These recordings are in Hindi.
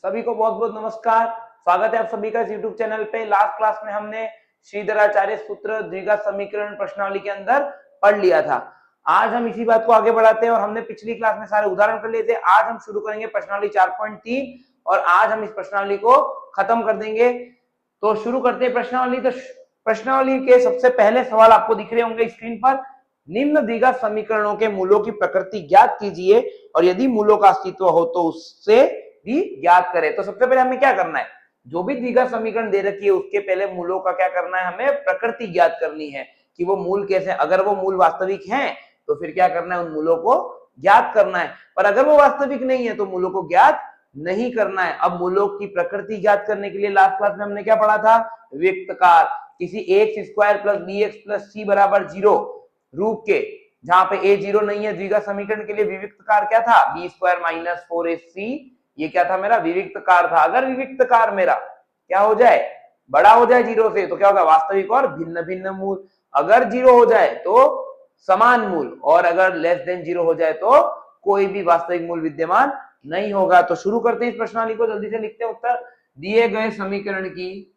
सभी को बहुत बहुत नमस्कार। स्वागत है आप सभी का इस YouTube चैनल पे। लास्ट क्लास में हमने श्रीधराचार्य सूत्र द्विघात समीकरण प्रश्नावली के अंदर पढ़ लिया था। आज हम इसी बात को आगे बढ़ाते हैं और हमने पिछली क्लास में सारे उदाहरण कर लिए थे। आज हम शुरू करेंगे प्रश्नावली 4.3 और आज हम इस प्रश्नावली को खत्म कर देंगे। तो शुरू करते हैं प्रश्नावली। तो प्रश्नावली के सबसे पहले सवाल आपको दिख रहे होंगे स्क्रीन पर। निम्न द्विघात समीकरणों के मूलों की प्रकृति ज्ञात कीजिए और यदि मूलों का अस्तित्व हो तो उससे भी ज्ञात करें। तो सबसे पहले हमें क्या करना है, जो भी द्विघात समीकरण दे रखी है उसके पहले मूलों का क्या करना है, हमें प्रकृति ज्ञात करनी है कि वो मूल कैसे, अगर वो मूल वास्तविक हैं तो फिर क्या करना है, उन मूलों को ज्ञात करना है। पर अगर वो वास्तविक नहीं है तो मूलों को ज्ञात नहीं करना है। अब मूलों की प्रकृति ज्ञात करने के लिए लास्ट क्लास में हमने क्या पढ़ा था, विविक्तकार। किसी x square plus b x plus c बराबर 0 रूप के, जहां पे ए 0 नहीं है, द्विघात समीकरण के लिए विविक्तकार क्या था, बी स्क्वायर माइनस 4ac। ये क्या था, मेरा विविक्तकार था। अगर विविक्तकार मेरा क्या हो जाए, बड़ा हो जाए 0 से, तो क्या होगा, वास्तविक और भिन्न भिन्न मूल। अगर 0 हो जाए तो समान मूल, और अगर लेस देन 0 हो जाए तो कोई भी वास्तविक मूल विद्यमान नहीं होगा। तो शुरू करते हैं इस प्रश्नावली को, जल्दी से लिखते हैं उत्तर। दिए गए समीकरण की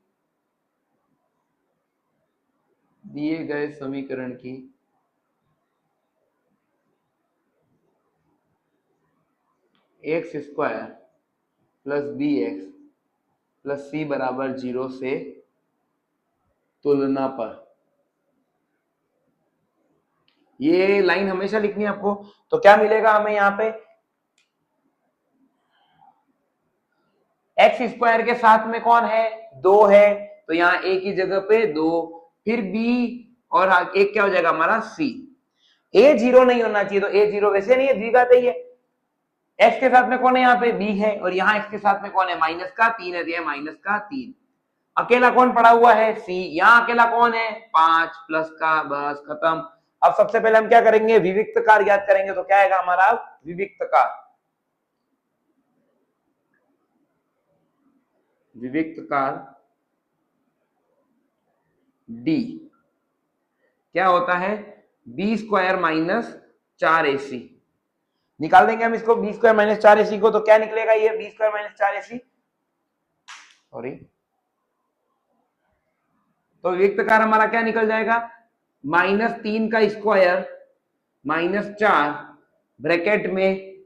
x square plus b x plus c बराबर 0 से तुलना पर, ये लाइन हमेशा लिखनी है आपको। तो क्या मिलेगा हमें यहाँ पे, एक्स स्क्वायर के साथ में कौन है, 2 है, तो यहाँ ए की जगह पे 2, फिर बी और एक क्या हो जाएगा हमारा सी। ए 0 नहीं होना चाहिए, तो ए 0 वैसे नहीं है, द्विघात है ये। एक्स के साथ में कौन है, यहाँ पे बी है, और यहाँ एक्स के साथ में कौन है, माइनस का 3 है, तो माइनस का 3। अकेला कौन पड़ा हुआ है, सी। यहाँ अकेला कौन है, 5 प्लस का, बस खत्म। अब सबसे पहले हम क्या करेंगे, विविक्तकार ज्ञात करेंगे। तो क्या आएगा हमारा विविक्तकार, डी क्या होता है, बी स्क्वायर माइनस 4ac। निकाल देंगे हम इसको, बी स्क्वायर माइनस 4ac को। तो क्या निकलेगा ये, B square minus 4ac, sorry, तो विविक्तकार हमारा क्या निकल जाएगा, -3 का स्क्वायर माइनस 4 ब्रैकेट में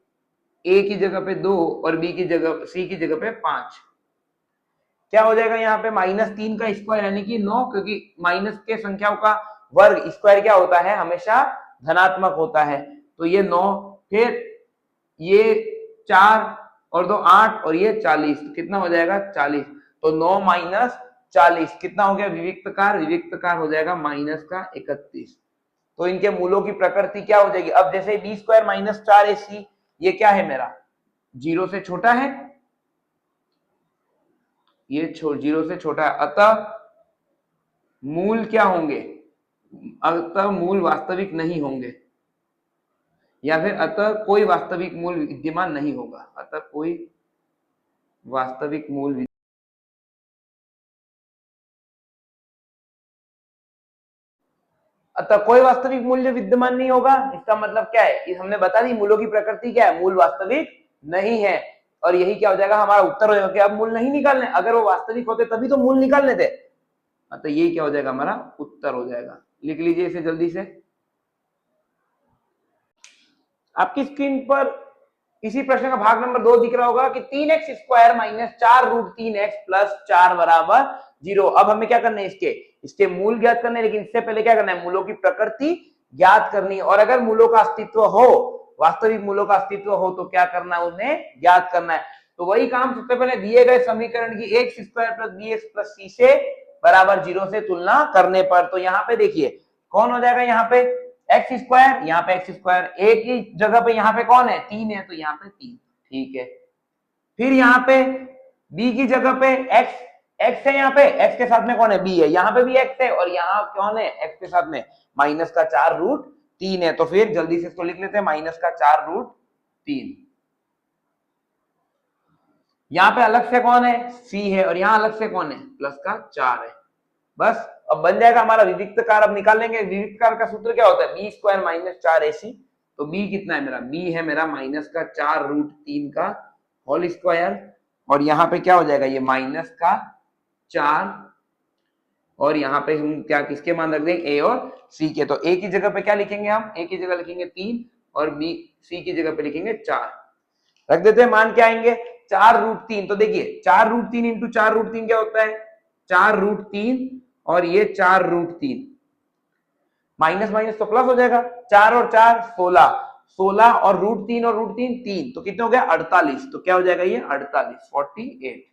ए की जगह पे 2 और बी की जगह, सी की जगह पे 5। क्या हो जाएगा यहाँ पे, -3 का स्क्वायर यानी कि 9, क्योंकि माइनस के संख्याओं का वर्ग स्क्वायर क्या होता है, हमेशा धनात्मक होता है। तो ये 9, फिर ये 4 और 2 8 और ये 40, तो कितना हो जाएगा 40। तो 9 माइनस 40 कितना हो गया, विविक्तकार हो जाएगा माइनस का 31। तो इनके मूलों की प्रकृति क्या हो जाएगी। अब जैसे बी स्क्वायर माइनस 4ac, ये क्या है मेरा, 0 से छोटा है, ये 0 से छोटा है, अतः मूल क्या होंगे, अतः मूल वास्तविक नहीं होंगे, या फिर अतः कोई वास्तविक मूल विद्यमान नहीं होगा। अतः कोई वास्तविक मूल, अतः कोई वास्तविक मूल्य विद्यमान नहीं होगा। इसका मतलब क्या है, हमने बता दी मूलों की प्रकृति क्या है, मूल वास्तविक नहीं है। और यही क्या हो जाएगा, हमारा उत्तर हो जाएगा कि अब मूल नहीं निकालने, अगर वो वास्तविक होते तभी तो मूल निकालने थे। अतः यही क्या हो जाएगा, हमारा उत्तर हो जाएगा। लिख लीजिए इसे जल्दी से। आपकी स्क्रीन पर इसी प्रश्न का भाग नंबर 2 दिख रहा होगा कि 3x square minus 4 root 3x plus 4 बराबर 0। अब हमें क्या करना है, इसके मूल ज्ञात करने, लेकिन इससे पहले क्या करना है, मूलों की प्रकृति ज्ञात करनी है। और अगर मूलों का अस्तित्व हो, वास्तविक मूलों का अस्तित्व हो, तो क्या करना है, उन्हें ज्ञात करना है। तो वही काम सबसे पहले दिए गए समीकरण की x square plus b x plus c से बराबर 0 से तुलना करने पर। तो यहाँ पे देखिए कौन हो जाएगा, यहाँ पे एक्स स्क्वायर, यहाँ पे एक्स स्क्वायर, एक ही जगह पे यहाँ पे कौन है, 3 है, तो यहाँ पे 3, ठीक है। फिर यहाँ पे b की जगह पे x है, यहाँ पे x के साथ में कौन है, b है, यहाँ पे भी x है, और यहाँ कौन है, x के साथ में माइनस का 4 रूट 3 है। तो फिर जल्दी से इसको लिख लेते हैं, माइनस का 4 रूट 3। यहाँ पे अलग से कौन है, c है, और यहाँ अलग से कौन है, प्लस का 4 है। बस अब बन जाएगा हमारा विविक्तकार। अब निकाल लेंगे, विविक्तकार का सूत्र क्या होता है, बी स्क्वायर माइनस 4ac। तो b कितना है मेरा, b है मेरा माइनस का 4 रूट 3 का होल स्क्वायर और यहाँ पे क्या हो जाएगा, ये माइनस का 4, और यहाँ पे हम क्या किसके मान रख देंगे, ए और सी के। तो ए की जगह पे क्या लिखेंगे हम, ए की जगह लिखेंगे 3 और बी सी की जगह पे लिखेंगे 4। रख देते हैं, मान क्या आएंगे 4√3। तो देखिए 4√3 इंटू 4√3 क्या होता है 4√3, और ये 4√3 माइनस माइनस तो प्लस हो जाएगा, 4 और 4 16, 16 और √3 और √3 3, तो कितने हो गया 48। तो क्या हो जाएगा ये 48, 48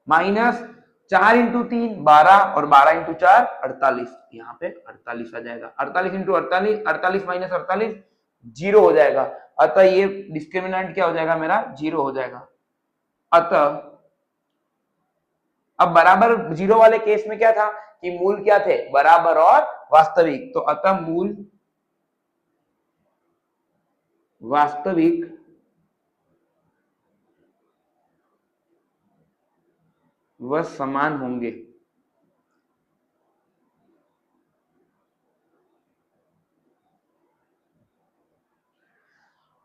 माइनस 4 इंटू 3 12 और 12 इंटू 4 48, यहाँ पे 48 आ जाएगा। 48 इंटू 48, 48 माइनस 48 जीरो हो जाएगा। अतः ये डिस्क्रिमिनेंट क्या हो जाएगा मेरा, जीरो हो जाएगा। अतः अब बराबर जीरो वाले केस में क्या था कि मूल क्या थे, बराबर और वास्तविक। तो अतः मूल वास्तविक व समान होंगे।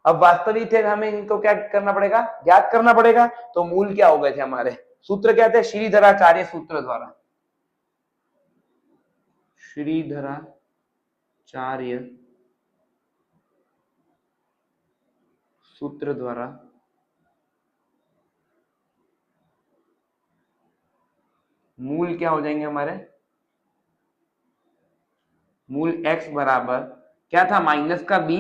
अब वास्तविक थे, हमें इनको क्या करना पड़ेगा, ज्ञात करना पड़ेगा। तो मूल क्या हो गए थे हमारे, सूत्र क्या थे, श्रीधराचार्य सूत्र द्वारा, श्रीधराचार्य सूत्र द्वारा मूल क्या हो जाएंगे हमारे, मूल x बराबर क्या था, माइनस का b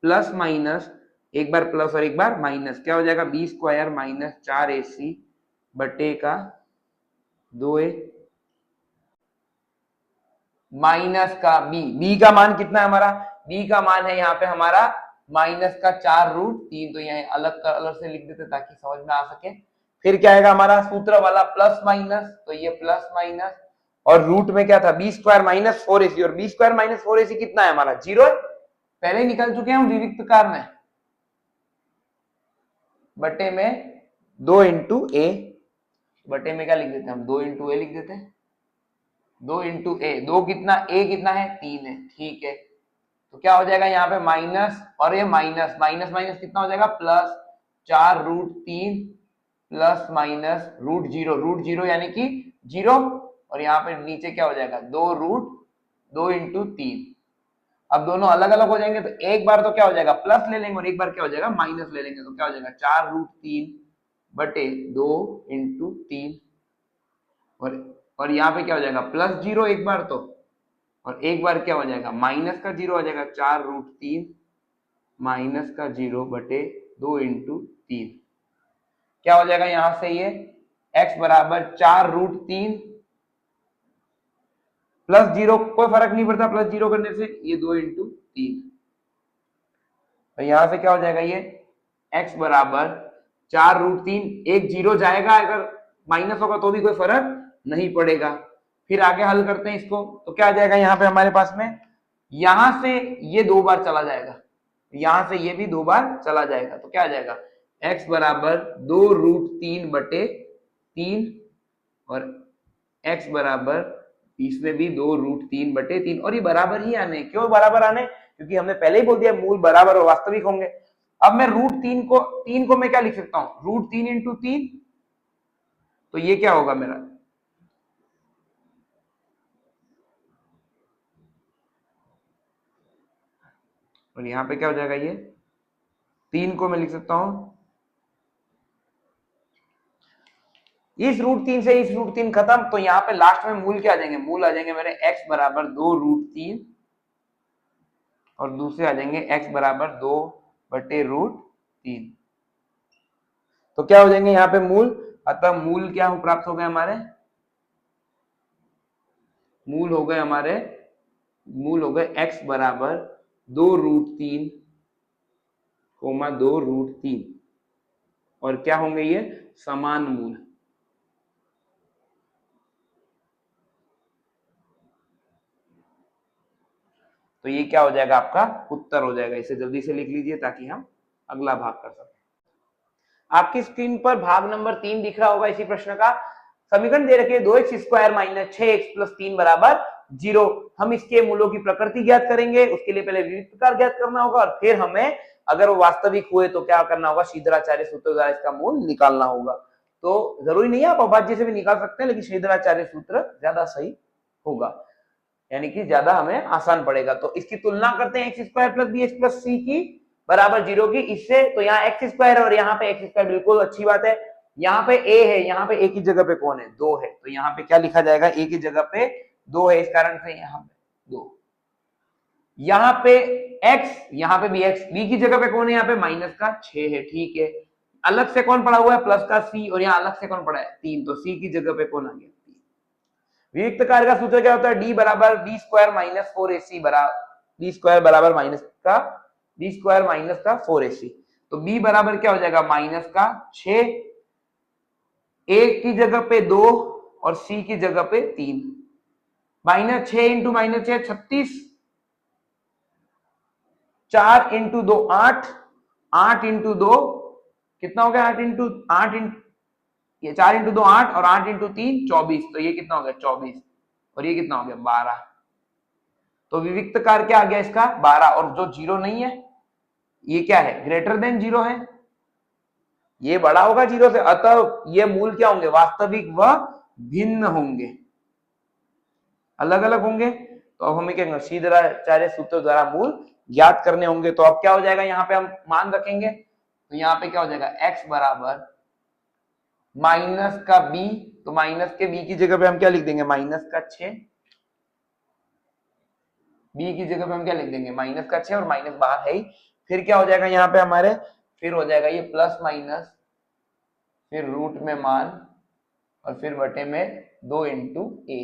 प्लस माइनस, एक बार प्लस और एक बार माइनस, क्या हो जाएगा b स्क्वायर माइनस 4ac बटे का 2a माइनस का b का मान कितना है हमारा, b का मान है यहाँ पे हमारा माइनस का 4√3। तो यहाँ अलग अलग से लिख देते ताकि समझ में आ सके। फिर क्या आएगा हमारा सूत्र वाला प्लस माइनस, तो ये प्लस माइनस, और रूट में क्या था बी स्क्वायर माइनस 4ac, और बी स्क्वायर माइनस 4ac कितना है हमारा, 0 है, पहले ही निकल चुके हैं हम विविक्त कार में, बटे में 2 इंटू ए, बटे में क्या लिख देते हैं हम 2 इंटू ए लिख देते हैं, 2 इंटू ए, 2 कितना, ए कितना है 3 है, ठीक है। तो क्या हो जाएगा यहाँ पे माइनस, और ये माइनस माइनस माइनस कितना हो जाएगा प्लस 4√3 प्लस माइनस √0 यानी कि 0, और यहाँ पे नीचे क्या हो जाएगा 2 इंटू 3। अब दोनों अलग अलग हो जाएंगे, तो एक बार तो क्या हो जाएगा प्लस ले लेंगे और एक बार क्या हो जाएगा माइनस ले लेंगे। तो क्या हो जाएगा 4√3 बटे 2 इंटू 3, और यहाँ पे क्या हो जाएगा प्लस 0 एक बार तो, और एक बार क्या हो जाएगा माइनस का 0 हो जाएगा, 4√3 माइनस का 0 बटे 2 इंटू 3। क्या हो जाएगा यहां से ये x बराबर 4√3 प्लस 0, कोई फर्क नहीं पड़ता प्लस 0 करने से, ये 2 इंटू 3। तो यहां से क्या हो जाएगा ये x बराबर 4√3, एक 0 जाएगा, अगर माइनस होगा तो भी कोई फर्क नहीं पड़ेगा। फिर आगे हल करते हैं इसको, तो क्या आ जाएगा यहाँ पे हमारे पास में, यहां से ये 2 बार चला जाएगा, यहां से ये भी 2 बार चला जाएगा। तो क्या आ जाएगा x बराबर 2√3 बटे 3, और x बराबर इसमें भी 2√3 बटे 3, और ये बराबर ही आने, क्यों बराबर आने, क्योंकि हमने पहले ही बोल दिया मूल बराबर और वास्तविक होंगे। अब मैं √3 को मैं क्या लिख सकता हूं, √3 इंटू 3, तो ये क्या होगा मेरा, और यहां पे क्या हो जाएगा, ये 3 को मैं लिख सकता हूं, इस √3 से इस √3 खत्म, तो यहाँ पे लास्ट में मूल क्या आ जाएंगे, मूल आ जाएंगे मेरे x बराबर 2√3, और दूसरे आ जाएंगे x बराबर 2 बटे √3। तो क्या हो जाएंगे यहाँ पे मूल, अतः मूल क्या प्राप्त हो गए हमारे, मूल हो गए x बराबर 2√3 2√3, और क्या होंगे ये समान मूल। तो ये क्या हो जाएगा आपका उत्तर हो जाएगा। इसे जल्दी से लिख लीजिए ताकि हम अगला भाग कर सकें। आपकी स्क्रीन पर भाग नंबर 3 दिख रहा होगा इसी प्रश्न का। समीकरण दे रखे 2x² माइनस 6x प्लस 3 बराबर जीरो। हम इसके मूलों की प्रकृति ज्ञात करेंगे, उसके लिए पहले विविक्त प्रकार ज्ञात करना होगा और फिर हमें अगर वो वास्तविक हुए तो क्या करना होगा, श्रीधराचार्य सूत्र द्वारा इसका मूल निकालना होगा। तो जरूरी नहीं है, आप अभाज्य से भी निकाल सकते हैं, लेकिन श्रीधराचार्य सूत्र ज्यादा सही होगा, यानी कि ज्यादा हमें आसान पड़ेगा। तो इसकी तुलना करते हैं x square plus b x plus c की बराबर जीरो की इससे। तो यहाँ एक्स स्क्वायर और यहाँ पे एक्स स्क्वायर, बिल्कुल अच्छी बात है। यहाँ पे ए है, यहाँ पे ए की जगह पे कौन है, दो है, तो यहाँ पे क्या लिखा जाएगा, ए की जगह पे दो है, इस कारण से यहाँ पे दो। यहाँ पे x, यहाँ पे भी x, b की जगह पे कौन है, यहाँ पे माइनस का 6 है, ठीक है। अलग से कौन पड़ा हुआ है, प्लस का c, और यहाँ अलग से कौन पड़ा है 3, तो c की जगह पे कौन आ गया 3। विविक्त कार्य का सूत्र क्या होता है, d बराबर b स्क्वायर माइनस 4ac बराबर b स्क्वायर बराबर माइनस का b स्क्वायर माइनस का 4ac। तो b बराबर क्या हो जाएगा, माइनस का 6, a की जगह पे 2 और c की जगह पे 3। Minus 6 into minus 6 36, 4 into 2 8, 8 into 2 कितना हो गया, 8 इंटू ये 4 इंटू 2 8 और 8 इंटू 3 24, तो ये कितना हो गया 24 और ये कितना हो गया 12। तो विविक्त कार्य क्या आ गया इसका 12, और जो जीरो नहीं है ये क्या है, ग्रेटर देन जीरो है, ये बड़ा होगा जीरो से, अतः ये मूल क्या होंगे, वास्तविक व भिन्न होंगे, अलग अलग होंगे। तो अब हमें क्या, श्रीधराचार्य सूत्र द्वारा मूल ज्ञात करने होंगे। तो अब क्या हो जाएगा, यहाँ पे हम मान रखेंगे, तो यहाँ पे क्या हो जाएगा, x बराबर माइनस का b, तो माइनस के b की जगह पे हम क्या लिख देंगे, माइनस का 6, b की जगह पे हम क्या लिख देंगे, माइनस का 6, और माइनस बाहर है ही। फिर क्या हो जाएगा यहाँ पे हमारे, फिर हो जाएगा ये प्लस माइनस, फिर रूट में मान, और फिर बटे में 2 इंटू ए,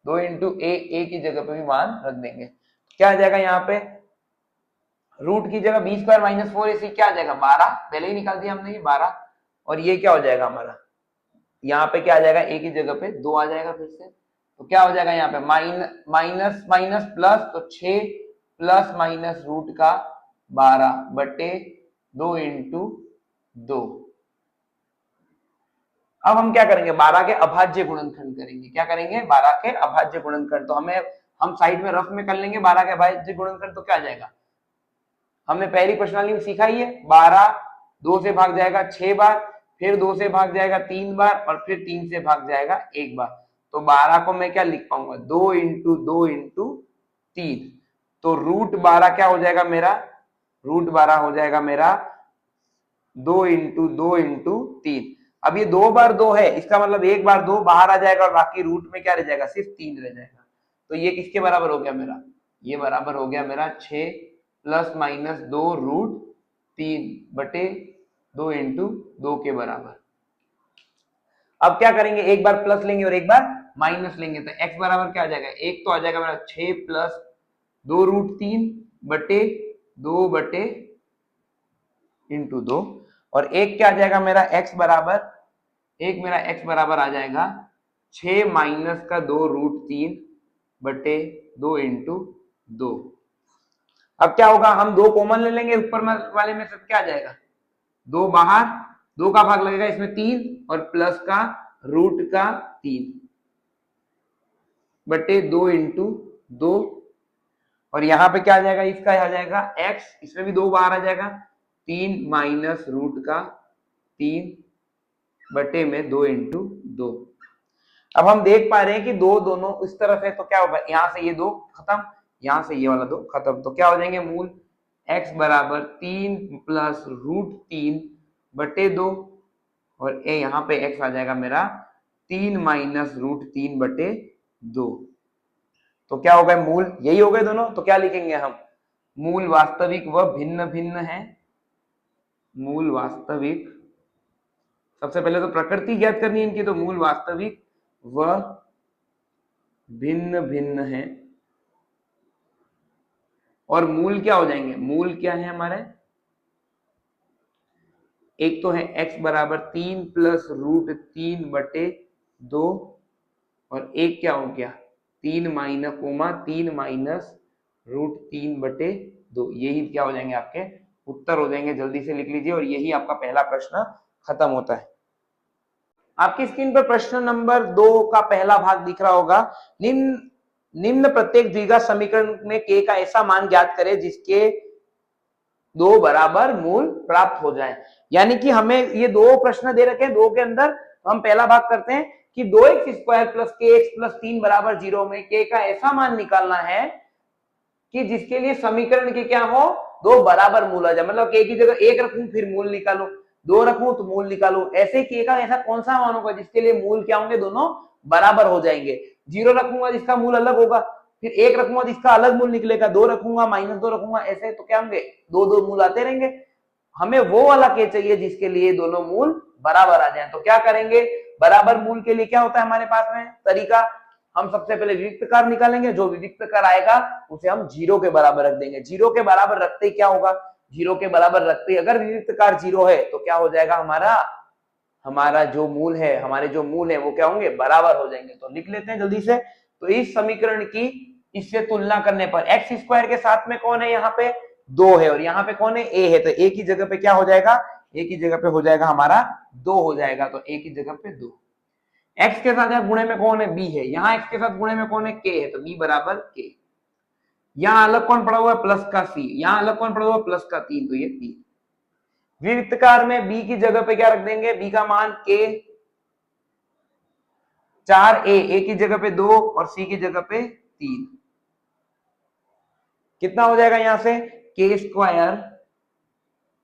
2 इंटू ए की जगह पे भी मान रख देंगे। क्या आ जाएगा यहाँ पे, रूट की जगह बी स्क्वायर माइनस 4ac क्या आ जाएगा 12, पहले ही निकाल दिया हमने ये 12, और ये क्या हो जाएगा हमारा, यहाँ पे क्या आ जाएगा, ए की जगह पे 2 आ जाएगा फिर से। तो क्या हो जाएगा यहाँ पे माइनस माइनस प्लस, तो 6 प्लस माइनस रूट का 12 बटे 2 इंटू 2। अब हम क्या करेंगे, 12 के अभाज्य गुणनखंड करेंगे। क्या करेंगे, 12 के अभाज्य गुणनखंड। तो हम साइड में रफ में कर लेंगे 12 के अभाज्य गुणनखंड। तो क्या आ जाएगा, हमने पहली प्रश्नावली में सीखा ही है, 12 2 से भाग जाएगा 6 बार, फिर 2 से भाग जाएगा 3 बार, और फिर 3 से भाग जाएगा 1 बार। तो 12 को मैं क्या लिख पाऊंगा, 2 इंटू 2 इंटू 3। तो रूट 12 क्या हो जाएगा मेरा, रूट 12 हो जाएगा मेरा 2 इंटू 2 इंटू 3। अब ये 2 बार 2 है, इसका मतलब 1 बार 2 बाहर आ जाएगा और बाकी रूट में क्या रह जाएगा, सिर्फ 3 रह जाएगा। तो ये किसके बराबर हो गया मेरा, ये बराबर हो गया मेरा 6 प्लस माइनस 2 रूट 3 बटे 2 इंटू 2 के बराबर। अब क्या करेंगे, एक बार प्लस लेंगे और एक बार माइनस लेंगे, तो x बराबर क्या आ जाएगा, एक तो आ जाएगा मेरा 6 प्लस 2 रूट 3 बटे 2 बटे इंटू 2, और एक क्या आ जाएगा मेरा x बराबर, एक मेरा x बराबर आ जाएगा 6 माइनस का 2 रूट 3 बटे 2 इंटू 2। अब क्या होगा, हम 2 कॉमन ले लेंगे, ऊपर वाले में सब क्या आ जाएगा, 2 बाहर, 2 का भाग लगेगा इसमें 3, और प्लस का रूट का 3 बटे 2 इंटू 2, और यहाँ पे क्या आ जाएगा, इसका आ जाएगा x, इसमें भी 2 बाहर आ जाएगा, 3 माइनस रूट का 3 बटे में 2 इंटू 2। अब हम देख पा रहे हैं कि 2 दोनों इस तरफ है, तो क्या होगा, यहाँ से ये 2 खत्म, यहाँ से ये वाला 2 खत्म, तो क्या हो जाएंगे मूल, x बराबर 3 प्लस रूट 3 बटे 2, और ए यहाँ पे x आ जाएगा मेरा 3 माइनस रूट 3 बटे 2। तो क्या हो गए, मूल यही हो गए दोनों। तो क्या लिखेंगे हम, मूल वास्तविक व भिन्न भिन्न है, मूल वास्तविक, सबसे पहले तो प्रकृति ज्ञात करनी है इनकी, तो मूल वास्तविक व भिन्न भिन्न है, और मूल क्या हो जाएंगे, मूल क्या है हमारे, एक तो है x बराबर 3 प्लस रूट 3 बटे 2, और एक क्या हो गया 3 माइनस रूट 3 बटे 2। यही क्या हो जाएंगे, आपके उत्तर हो जाएंगे। जल्दी से लिख लीजिए, और यही आपका पहला प्रश्न खत्म होता है। आपकी स्क्रीन पर प्रश्न नंबर 2 का पहला भाग दिख रहा होगा। निम्न प्रत्येक द्विघात समीकरण में k का ऐसा मान ज्ञात करें जिसके दो बराबर मूल प्राप्त हो जाए। यानी कि हमें ये दो प्रश्न दे रखे हैं, दो के अंदर हम पहला भाग करते हैं कि 2x² प्लस kx प्लस 3 बराबर 0 में k का ऐसा मान निकालना है कि जिसके लिए समीकरण के क्या हो, दो बराबर मूल आ जाए। मतलब k की जगह 1 रखूं फिर मूल निकालो, 2 रखूं तो मूल निकालो, ऐसे k का ऐसा कौन सा मान होगा जिसके लिए मूल क्या होंगे, दोनों बराबर हो जाएंगे। 0 रखूंगा जिसका मूल अलग होगा, फिर 1 रखूंगा जिसका अलग मूल निकलेगा, 2 रखूंगा -2 रखूंगा, ऐसे तो क्या होंगे, दो दो मूल आते रहेंगे। हमें वो वाला k चाहिए जिसके लिए दोनों मूल बराबर आ जाए। तो क्या करेंगे, बराबर मूल के लिए क्या होता है हमारे पास में तरीका, हम सबसे पहले विविक्त कार निकालेंगे, जो विविक्त कार आएगा उसे हम 0 के बराबर रख देंगे। 0 के बराबर रखते ही क्या होगा, 0 के बराबर रखते ही अगर विविक्त कार 0 है तो क्या हो जाएगा, हमारा जो मूल है, हमारे जो मूल है वो क्या होंगे, बराबर हो जाएंगे। तो लिख लेते हैं जल्दी से। तो इस समीकरण की इससे तुलना करने पर x² के साथ में कौन है, यहाँ पे 2 है और यहाँ पे कौन है, a है, तो a की जगह पे क्या हो जाएगा, a की जगह पे हो जाएगा हमारा 2 हो जाएगा, तो a की जगह पे 2। x के साथ गुणे में कौन है, b है, यहाँ x के साथ गुणे में कौन है, k है, तो b बराबर k। यहाँ अलग कौन पड़ा हुआ है, प्लस का c, यहाँ अलग कौन पड़ा हुआ है, प्लस का 3, तो ये 3। विविक्तकार में b की जगह पे क्या रख देंगे, b का मान k, 4a, a की जगह पे 2 और c की जगह पे 3। कितना हो जाएगा यहां से, k²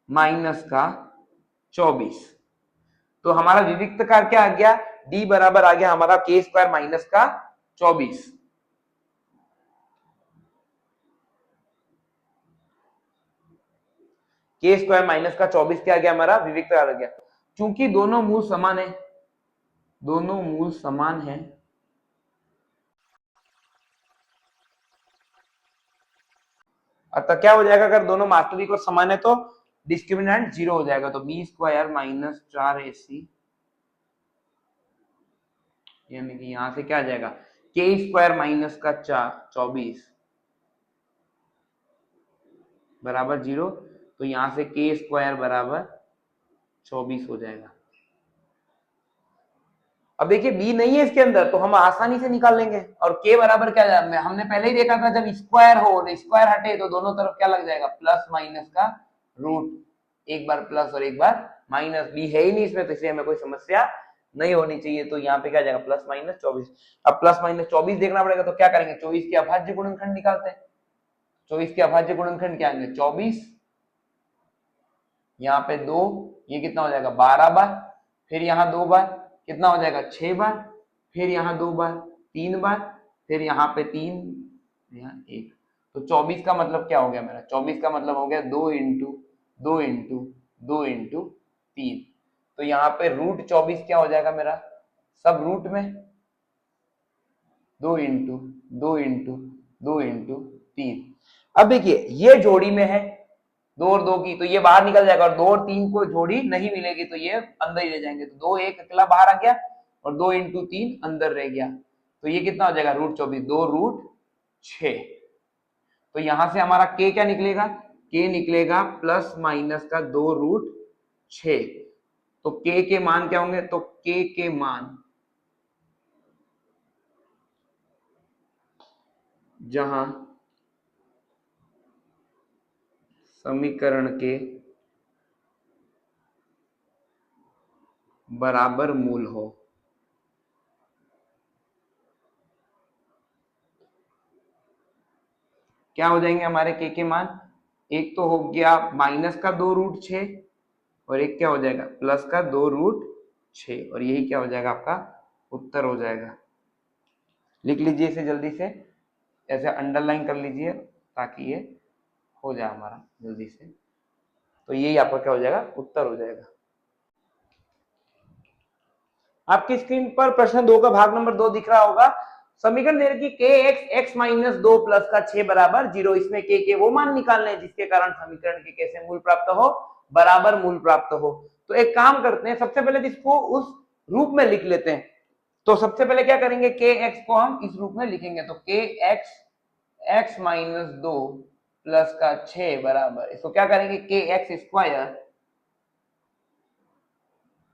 माइनस का 24। तो हमारा विविक्तकार क्या आ गया, d बराबर आ गया हमारा k² माइनस का 24। k² माइनस का 24 क्या आ गया, हमारा विविक्तकार आ गया। चूंकि दोनों मूल समान है, दोनों मूल समान है, अतः क्या हो जाएगा, अगर दोनों वास्तविक और समान है तो डिस्क्रिमिनेंट 0 हो जाएगा। तो b² माइनस 4ac, यानी कि यहां से क्या आ जाएगा, k² माइनस का 24 बराबर 0। तो यहां से k² बराबर 24 हो जाएगा। अब देखिए b नहीं है इसके अंदर, तो हम आसानी से निकाल लेंगे। और k बराबर क्या जाए, हमने पहले ही देखा था, जब स्क्वायर हो और स्क्वायर हटे तो दोनों तरफ क्या लग जाएगा, प्लस माइनस का रूट, एक बार प्लस और एक बार माइनस। b है ही नहीं इसमें, तो इसलिए हमें कोई समस्या नहीं होनी चाहिए। तो यहाँ पे क्या जाएगा, प्लस माइनस 24। अब प्लस माइनस 24 देखना पड़ेगा, तो क्या करेंगे, 24 के अभाज्य गुणनखंड निकालते हैं। 24 के अभाज्य गुणनखंड क्या आएंगे, 24, यहाँ पे 2, ये कितना हो जाएगा 12 बार, फिर यहाँ 2 बार कितना हो जाएगा 6 बार, फिर यहाँ 2 बार 3 बार, फिर यहाँ पे 3, यहाँ 1। तो 24 का मतलब क्या हो गया मेरा, 24 का मतलब हो गया 2 इंटू 2 इंटू 2 इंटू 3। तो यहाँ पे रूट 24 क्या हो जाएगा मेरा, सब रूट में 2 इंटू 2 इंटू 2 इंटू 3। अब देखिए ये जोड़ी में है 2 और 2 की, तो ये बाहर निकल जाएगा, और 2 और 3 को जोड़ी नहीं मिलेगी तो ये अंदर ही रह जाएंगे। तो 2 1 अकेला बाहर आ गया और 2 इंटू 3 अंदर रह गया, तो ये कितना हो जाएगा, रूट 24, 2 रूट 6। तो यहां से हमारा k क्या निकलेगा, k निकलेगा प्लस माइनस का 2 रूट 6। तो k के मान क्या होंगे, तो k के मान जहां समीकरण के बराबर मूल हो, क्या हो जाएंगे हमारे k के मान, एक तो हो गया माइनस का 2 रूट 6 और एक क्या हो जाएगा, प्लस का 2 रूट 6, और यही क्या हो जाएगा, आपका उत्तर हो जाएगा। लिख लीजिए इसे जल्दी से, ऐसे अंडरलाइन कर लीजिए ताकि ये हो जाए हमारा जल्दी से। तो यही आपका क्या हो जाएगा, उत्तर हो जाएगा। आपकी स्क्रीन पर प्रश्न 2 का भाग नंबर 2 दिख रहा होगा। समीकरण दे रखी k x माइनस 2 प्लस का 6 बराबर 0। इसमें k के वो मान निकालने हैं जिसके कारण समीकरण के कैसे मूल प्राप्त हो, बराबर मूल प्राप्त हो। तो एक काम करते हैं, सबसे पहले इसको उस रूप में लिख लेते हैं। तो सबसे पहले क्या करेंगे, kx को हम इस रूप में लिखेंगे। तो kx x माइनस 2 प्लस का 6 बराबर, इसको क्या करेंगे, kx²,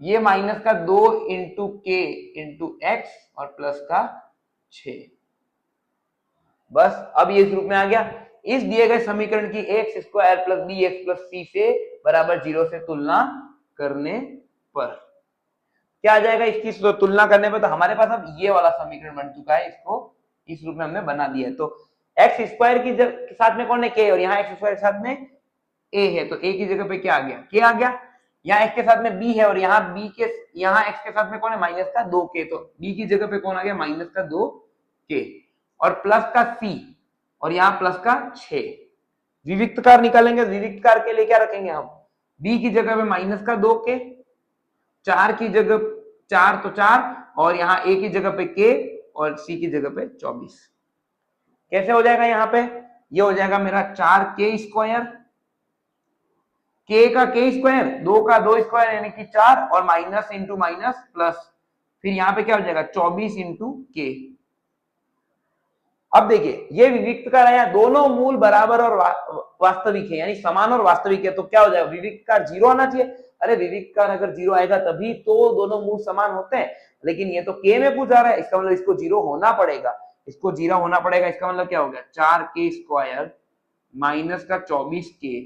ये माइनस का 2 इंटू k इंटू एक्स और प्लस का 6। बस अब ये इस रूप में आ गया। इस दिए गए समीकरण की x square plus b x plus c से बराबर 0 से तुलना करने पर क्या आ जाएगा? इसकी तुलना करने पर तो हमारे पास अब ये वाला समीकरण बन चुका है, इसको इस रूप में हमने बना दिया है। तो एक्स स्क्वायर के साथ में कौन है? के, और यहाँ एक्स स्क्वायर के साथ में ए है, तो ए की जगह पे क्या आ गया? के आ गया। यहाँ एक्स के साथ में बी है और यहाँ बी के यहाँ एक्स के साथ में कौन है? माइनस का 2 के, तो बी की जगह पे कौन आ गया? माइनस का 2 के, और प्लस का सी, और यहाँ प्लस का 6। विविक्तकार निकालेंगे, विविक्तकार के लिए क्या रखेंगे हम? बी की जगह पे माइनस का 2 के, 4 की जगह 4 तो 4, और यहाँ ए की जगह पे के और सी की जगह पे 24। कैसे हो जाएगा? यहाँ पे ये हो जाएगा मेरा 4 के स्क्वायर, के का के स्क्वायर, 2 का 2 स्क्वायर यानी कि 4, और माइनस इंटू माइनस प्लस, फिर यहाँ पे क्या हो जाएगा? 24 इंटू के। अब देखिए ये विविक्तकार आया, दोनों मूल बराबर और वास्तविक है, यानी समान और वास्तविक है, तो क्या हो जाएगा? विविक्तकार 0 आना चाहिए। अरे विविक्तकार अगर 0 आएगा तभी तो दोनों मूल समान होते हैं, लेकिन ये तो के में पूछा रहा है, इसका मतलब इसको 0 होना पड़ेगा, इसको 0 होना पड़ेगा। इसका मतलब क्या हो गया? 4 के स्क्वायर माइनस का 24 के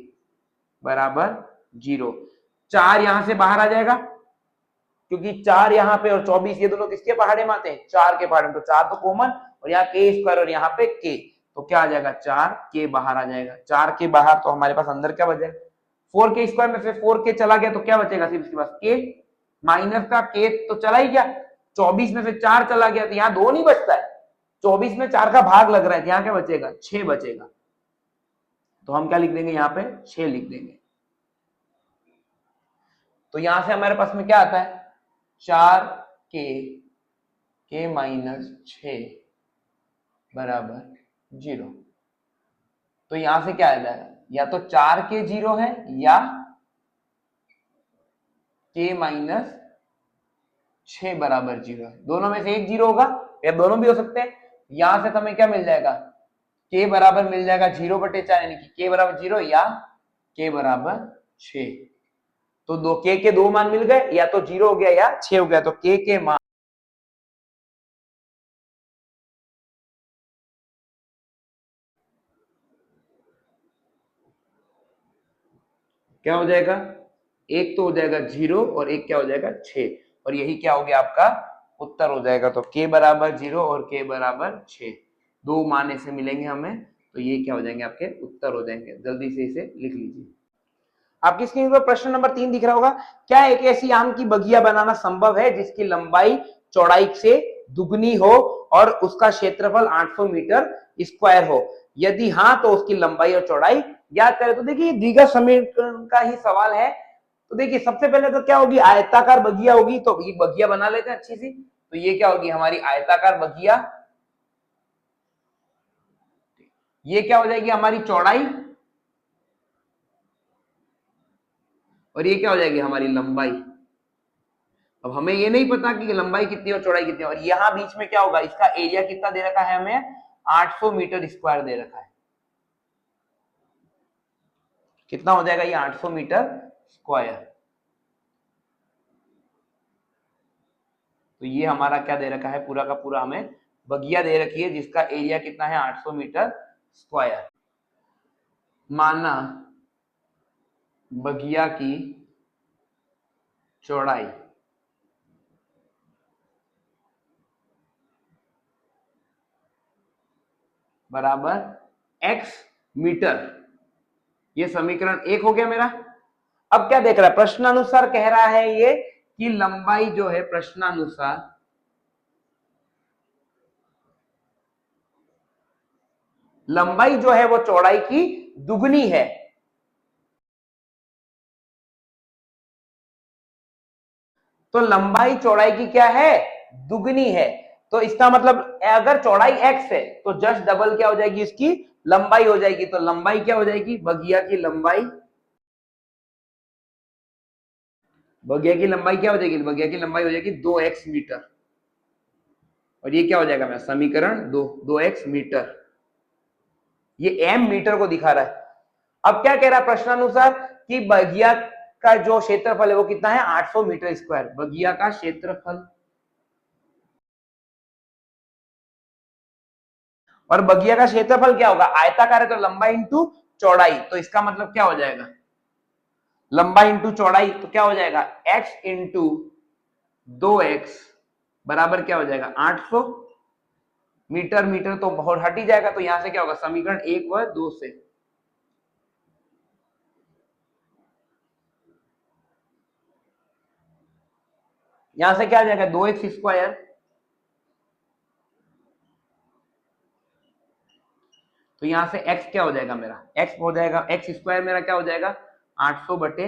बराबर 0। 4 यहां से बाहर आ जाएगा, क्योंकि 4 यहाँ पे और 24 ये दोनों किसके पहाड़े में आते हैं? 4 के पहाड़े में, तो 4 तो कॉमन, और यहाँ के स्क्वायर और यहाँ पे के, तो क्या आ जाएगा? 4 के बाहर आ जाएगा। 4 के बाहर तो हमारे पास अंदर क्या बचेगा? 4 के स्क्वायर में से 4 के चला गया तो क्या बचेगा? सिर्फ इसके पास के, माइनस का के तो चला ही गया, 24 में से 4 चला गया, तो यहाँ 2 नहीं बचता है, 24 में 4 का भाग लग रहा है, यहाँ क्या बचेगा? 6 बचेगा। तो हम क्या लिख देंगे? यहाँ पे 6 लिख देंगे। तो यहां से हमारे पास में क्या आता है? 4 के माइनस 6 बराबर 0। तो यहां से क्या आ जाएगा? या तो 4 के 0 है या के माइनस 6 बराबर 0 है, दोनों में से एक 0 होगा, या दोनों भी हो सकते हैं। यहां से हमें क्या मिल जाएगा? के बराबर मिल जाएगा 0/4, यानी कि के बराबर 0 या के बराबर 6। तो दो के 2 मान मिल गए, या तो 0 हो गया या 6 हो गया, तो के मान क्या हो जाएगा? एक तो हो जाएगा 0 और एक क्या हो जाएगा? 6, और यही क्या हो गया? आपका उत्तर हो जाएगा। तो के बराबर 0 और के बराबर 6 दो मान ऐसे मिलेंगे हमें, तो ये क्या हो जाएंगे? आपके उत्तर हो जाएंगे। जल्दी से इसे लिख लीजिए। आपकी स्क्रीन पर प्रश्न नंबर 3 दिख रहा होगा। क्या एक ऐसी आम की बगिया बनाना संभव है जिसकी लंबाई चौड़ाई से दुगनी हो और उसका क्षेत्रफल 800 मीटर स्क्वायर हो? यदि हाँ तो उसकी लंबाई और चौड़ाई ज्ञात करें। तो देखिए द्विघात समीकरण का ही सवाल है। तो देखिए सबसे पहले तो क्या होगी? आयताकार बगिया होगी, तो ये बगिया बना लेते हैं अच्छी सी। तो ये क्या होगी? हमारी आयताकार बगिया। ये क्या हो जाएगी? हमारी चौड़ाई, और ये क्या हो जाएगी? हमारी लंबाई। अब हमें ये नहीं पता कि लंबाई कितनी और चौड़ाई कितनी, और यहां बीच में क्या होगा? इसका एरिया कितना दे रखा है हमें? 800 मीटर स्क्वायर दे रखा है। कितना हो जाएगा ये? 800 मीटर स्क्वायर। तो ये हमारा क्या दे रखा है? पूरा का पूरा हमें बगिया दे रखी है, जिसका एरिया कितना है? 800 मीटर स्क्वायर। माना बगिया की चौड़ाई बराबर x मीटर। ये समीकरण 1 हो गया मेरा। अब क्या देख रहा है? प्रश्नानुसार कह रहा है ये कि लंबाई जो है, प्रश्नानुसार लंबाई जो है वो चौड़ाई की दुगनी है। तो लंबाई चौड़ाई की क्या है? दुगनी है। तो इसका मतलब अगर चौड़ाई x है तो जस्ट डबल क्या हो जाएगी? इसकी लंबाई हो जाएगी। तो लंबाई क्या हो जाएगी? बगिया की लंबाई, बगिया की लंबाई क्या हो जाएगी? बगिया की लंबाई हो जाएगी 2x मीटर, और ये क्या हो जाएगा? मैं समीकरण 2x मीटर। ये m मीटर को दिखा रहा है। अब क्या कह रहा है प्रश्नानुसार? कि बगिया का जो क्षेत्रफल है वो कितना है? 800 मीटर स्क्वायर। बगिया का क्षेत्रफल, और बगिया का क्षेत्रफल क्या होगा, आयताकार है तो लंबाई इंटू चौड़ाई, तो इसका मतलब क्या हो जाएगा, लंबाई इंटू चौड़ाई, तो क्या हो जाएगा x इंटू 2x बराबर क्या हो जाएगा 800 मीटर। मीटर तो बहुत हट ही जाएगा, तो यहां से क्या होगा समीकरण 1 व 2 से, यहां से क्या आ जाएगा 2x स्क्वायर, तो यहां से x क्या हो जाएगा मेरा, x हो जाएगा x स्क्वायर मेरा क्या हो जाएगा 800 बटे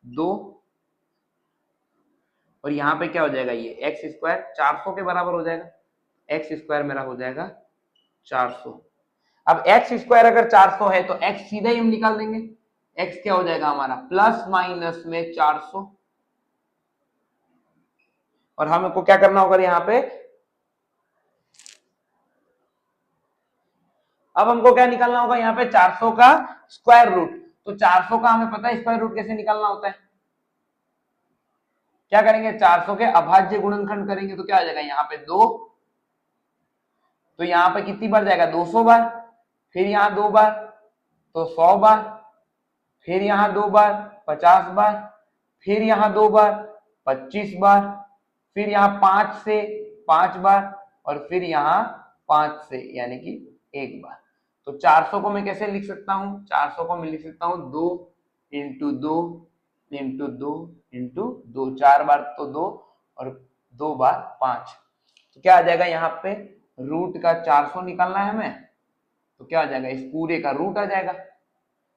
2, और यहाँ पे क्या हो जाएगा ये एक्स स्क्वायर 400 के बराबर हो जाएगा, एक्स स्क्वायर मेरा हो जाएगा 400। अब एक्स स्क्वायर अगर 400 है तो एक्स सीधा ही हम निकाल देंगे, एक्स क्या हो जाएगा हमारा प्लस माइनस में 400, और हमको क्या करना होगा यहाँ पे, अब हमको क्या निकालना होगा यहाँ पे 400 का स्क्वायर रूट, तो 400 का हमें पता है स्क्वायर रूट कैसे निकालना होता है, क्या करेंगे 400 के अभाज्य गुणनखंड करेंगे, तो क्या आ जाएगा यहाँ पे 2, तो यहाँ पे कितनी बार जाएगा 200 बार, फिर यहाँ 2 बार तो 100 बार, फिर यहाँ 2 बार 50 बार, फिर यहाँ 2 बार 25 बार, फिर यहाँ 5 से 5 बार, और फिर यहाँ 5 से यानी कि 1 बार। तो 400 को मैं कैसे लिख सकता हूँ, 400 को मैं लिख सकता हूँ 2 इंटू 2 इंटू 2 इंटू 2, 4 बार तो 2 और 2 बार 5, तो क्या आ जाएगा यहाँ पे रूट का 400 निकालना है हमें, तो क्या आ जाएगा इस पूरे का रूट आ जाएगा,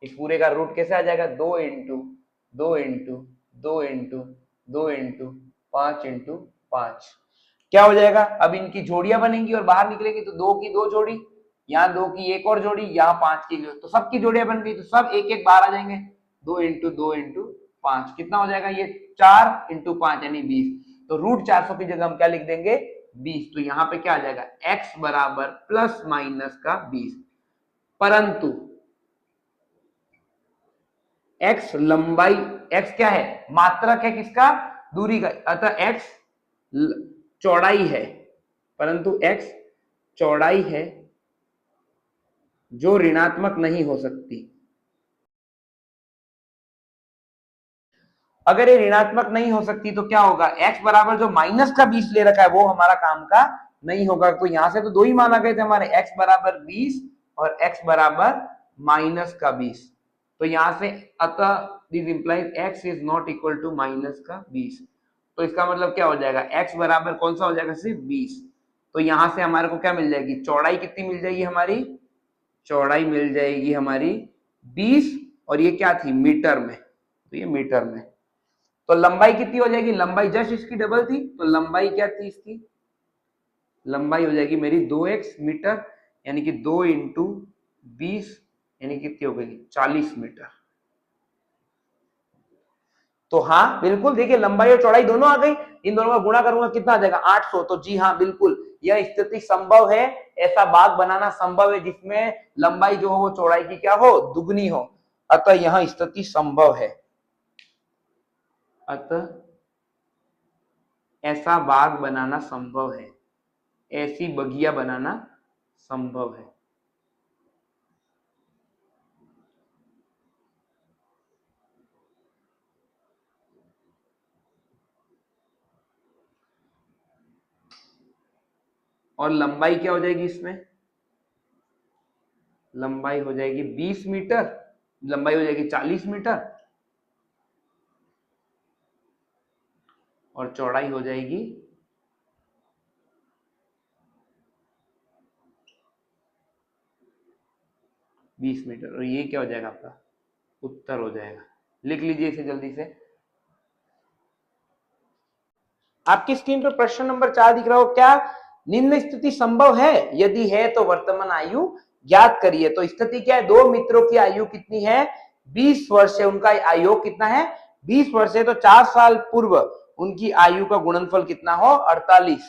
इस पूरे का रूट कैसे आ जाएगा 2 into 2 into 2 into 2 into 5 into 5, क्या हो जाएगा, अब इनकी जोड़ियां बनेंगी और बाहर निकलेंगी, तो 2 की 2 जोड़ी, यहाँ 2 की एक और जोड़ी, यहाँ 5 की, तो सबकी जोड़ियां बन गई, तो सब एक एक बाहर आ जाएंगे, 2 इंटू 2 इंटू 5 कितना हो जाएगा ये 4 इंटू 5 यानी 20, तो रूट 400 की जगह हम क्या लिख देंगे 20, तो यहाँ पे क्या आ जाएगा x बराबर प्लस माइनस का 20, परंतु x लंबाई, x क्या है मात्रक है किसका दूरी का, अतः x चौड़ाई है, परंतु x चौड़ाई है जो ऋणात्मक नहीं हो सकती, अगर ये ऋणात्मक नहीं हो सकती तो क्या होगा x बराबर जो माइनस का 20 ले रखा है वो हमारा काम का नहीं होगा, तो यहां से तो दो ही माना गए थे हमारे x बराबर 20 और x बराबर माइनस का 20, तो यहां से अतः this implies x is not equal to minus का 20, तो इसका मतलब क्या हो जाएगा x बराबर कौन सा हो जाएगा सिर्फ 20, तो यहां से हमारे को क्या मिल जाएगी चौड़ाई कितनी मिल जाएगी हमारी, चौड़ाई मिल जाएगी हमारी 20, और ये क्या थी मीटर में, तो ये मीटर में, तो लंबाई कितनी हो जाएगी, लंबाई जस्ट इसकी डबल थी, तो लंबाई क्या थी इसकी, लंबाई हो जाएगी मेरी 2x मीटर, यानी कि 2 इंटू 20 यानी कितनी हो गई 40 मीटर, तो हाँ बिल्कुल देखिए लंबाई और चौड़ाई दोनों आ गई, इन दोनों का गुणा करूंगा कितना आ जाएगा 800, तो जी हाँ बिल्कुल यह स्थिति संभव है, ऐसा बाग बनाना संभव है जिसमें लंबाई जो हो वो चौड़ाई की क्या हो दुगनी हो, अतः यह स्थिति संभव है, अतः ऐसा बाग बनाना संभव है, ऐसी बगिया बनाना संभव है। और लंबाई क्या हो जाएगी इसमें, लंबाई हो जाएगी 20 मीटर, लंबाई हो जाएगी 40 मीटर, और चौड़ाई हो जाएगी 20 मीटर, और ये क्या हो जाएगा आपका उत्तर हो जाएगा, लिख लीजिए इसे जल्दी से। आपकी स्क्रीन पर प्रश्न नंबर 4 दिख रहा हो, क्या निम्न स्थिति संभव है, यदि है तो वर्तमान आयु ज्ञात करिए, तो स्थिति क्या है, दो मित्रों की आयु कितनी है 20 वर्ष है, उनका आयु कितना है 20 वर्ष है, तो 4 साल पूर्व उनकी आयु का गुणनफल कितना हो 48,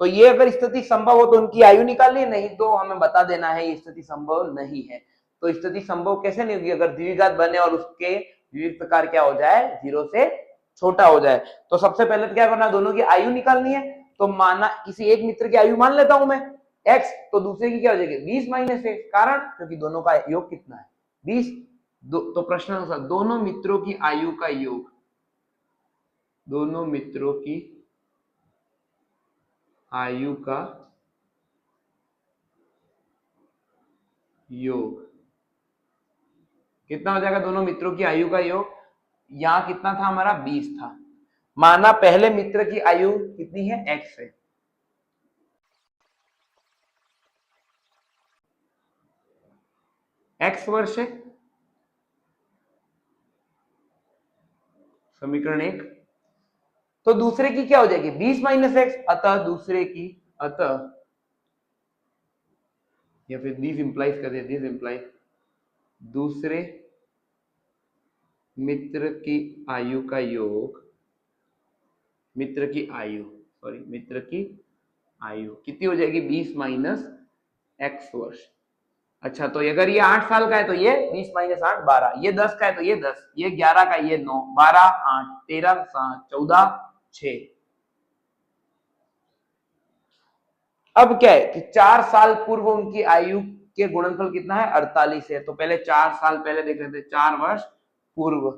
तो ये अगर स्थिति संभव हो तो उनकी आयु निकालनी, नहीं तो हमें बता देना है ये स्थिति संभव नहीं है, तो स्थिति संभव कैसे नहीं होगी, अगर द्विघात बने और उसके विविध प्रकार क्या हो जाए 0 से छोटा हो जाए, तो सबसे पहले तो क्या करना दोनों की आयु निकालनी है, तो माना किसी एक मित्र की आयु मान लेता हूं मैं, x, तो दूसरे की क्या हो जाएगी 20 माइनस x, कारण क्योंकि दोनों का योग कितना है 20। तो प्रश्न अनुसार दोनों मित्रों की आयु का योग, दोनों मित्रों की आयु का योग कितना हो जाएगा, दोनों मित्रों की आयु का योग, यहां कितना था हमारा 20 था, माना पहले मित्र की आयु कितनी है x है, x वर्ष है, समीकरण 1। तो दूसरे की क्या हो जाएगी 20 माइनस एक्स, अतः दूसरे की, अतः या फिर दिस इंप्लाइज कर दिया, दिस इंप्लाइज दूसरे मित्र की आयु का योग, मित्र की आयु, सॉरी मित्र की आयु कितनी हो जाएगी 20 माइनस एक्स वर्ष। अच्छा, तो अगर ये 8 साल का है तो ये 20 माइनस 8 12, ये 10 का है तो ये 10, ये 11 का, ये 9, 12 8 13 7 14 6। अब क्या है कि 4 साल पूर्व उनकी आयु के गुणनफल कितना है 48 है, तो पहले 4 साल पहले देख रहे थे, 4 वर्ष पूर्व,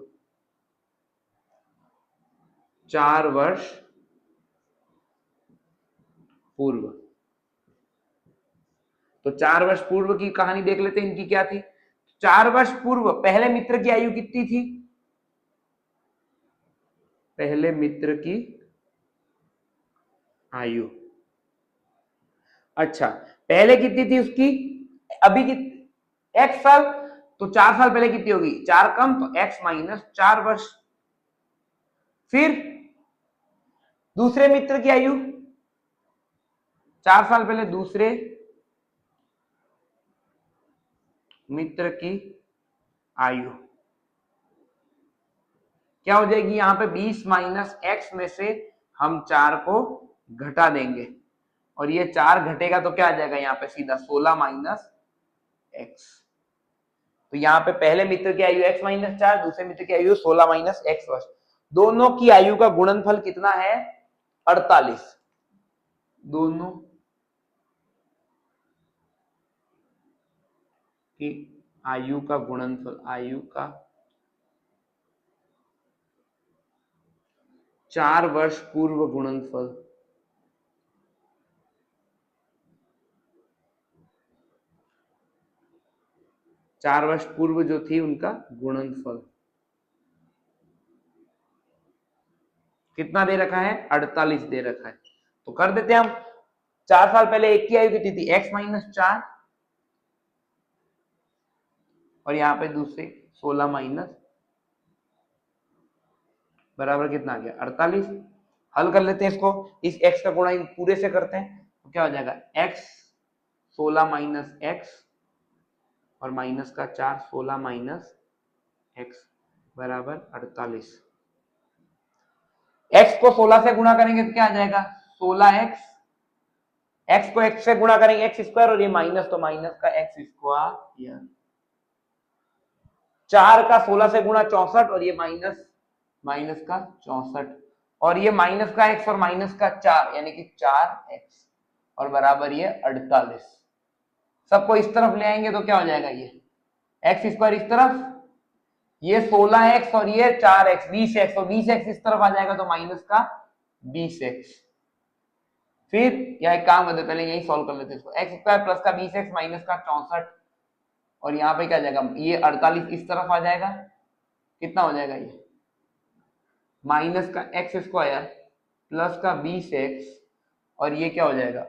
4 वर्ष पूर्व, तो 4 वर्ष पूर्व की कहानी देख लेते हैं, इनकी क्या थी। 4 वर्ष पूर्व पहले मित्र की आयु कितनी थी, पहले मित्र की आयु, अच्छा पहले कितनी थी उसकी, अभी कितनी x साल, तो 4 साल पहले कितनी होगी 4 कम, तो x माइनस 4 वर्ष। फिर दूसरे मित्र की आयु 4 साल पहले, दूसरे मित्र की आयु क्या हो जाएगी, यहां पे 20 माइनस एक्स में से हम 4 को घटा देंगे, और ये 4 घटेगा तो क्या आ जाएगा यहाँ पे सीधा 16 माइनस एक्स। तो यहाँ पे पहले मित्र की आयु x माइनस 4, दूसरे मित्र की आयु 16 माइनस एक्स वर्ष, दोनों की आयु का गुणनफल कितना है 48, दोनों की आयु का गुणनफल, आयु का 4 वर्ष पूर्व गुणनफल, 4 वर्ष पूर्व जो थी उनका गुणनफल कितना दे रखा है 48 दे रखा है। तो कर देते हैं हम, 4 साल पहले एक की आयु कितनी थी x माइनस 4, और यहाँ पे दूसरे 16 माइनस, बराबर कितना आ गया 48। हल कर लेते हैं इसको, इस x का गुणा इन पूरे से करते हैं तो क्या हो जाएगा x 16 माइनस एक्स और माइनस का 4, 16 माइनस एक्स बराबर 48। x को 16 से गुणा करेंगे तो क्या आ जाएगा 16x, x को x से गुणा करेंगे x स्क्वायर, और ये माइनस तो माइनस का x स्क्वायर, 4 का 16 से गुणा 64, और ये माइनस माइनस का 64, और ये माइनस का x और माइनस का 4 यानी कि 4x, और बराबर ये 48। सबको इस तरफ ले आएंगे तो क्या हो जाएगा ये x स्क्वायर इस तरफ, ये 16x और ये 4x 20x, और 20x इस तरफ आ जाएगा तो माइनस का 20x। फिर यह एक काम करते पहले यही सॉल्व कर लेते हैं इसको, x स्क्वायर प्लस का 20x माइनस का 64, और यहाँ पे क्या जाएगा ये 48 इस तरफ आ जाएगा, कितना हो जाएगा ये माइनस का x स्क्वायर प्लस का 20x, और ये क्या हो जाएगा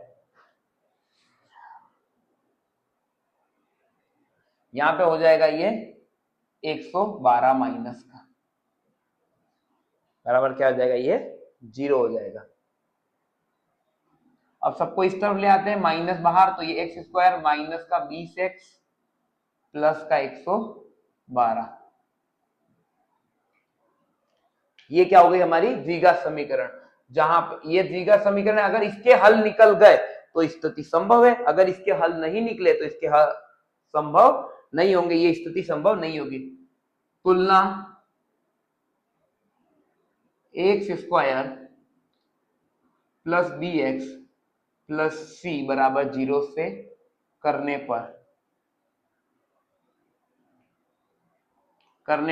यहाँ पे हो जाएगा ये 112 माइनस का, बराबर क्या हो जाएगा ये 0 हो जाएगा। अब सबको इस तरफ ले आते हैं माइनस बाहर, तो ये x स्क्वायर माइनस का 20x प्लस का 112, ये क्या हो गई हमारी द्विघात समीकरण। जहां ये द्विघात समीकरण अगर इसके हल निकल गए तो स्थिति संभव है, अगर इसके हल नहीं निकले तो इसके हल संभव नहीं होंगे, ये स्थिति संभव नहीं होगी। तुलना x square plus b x plus c बराबर 0 से करने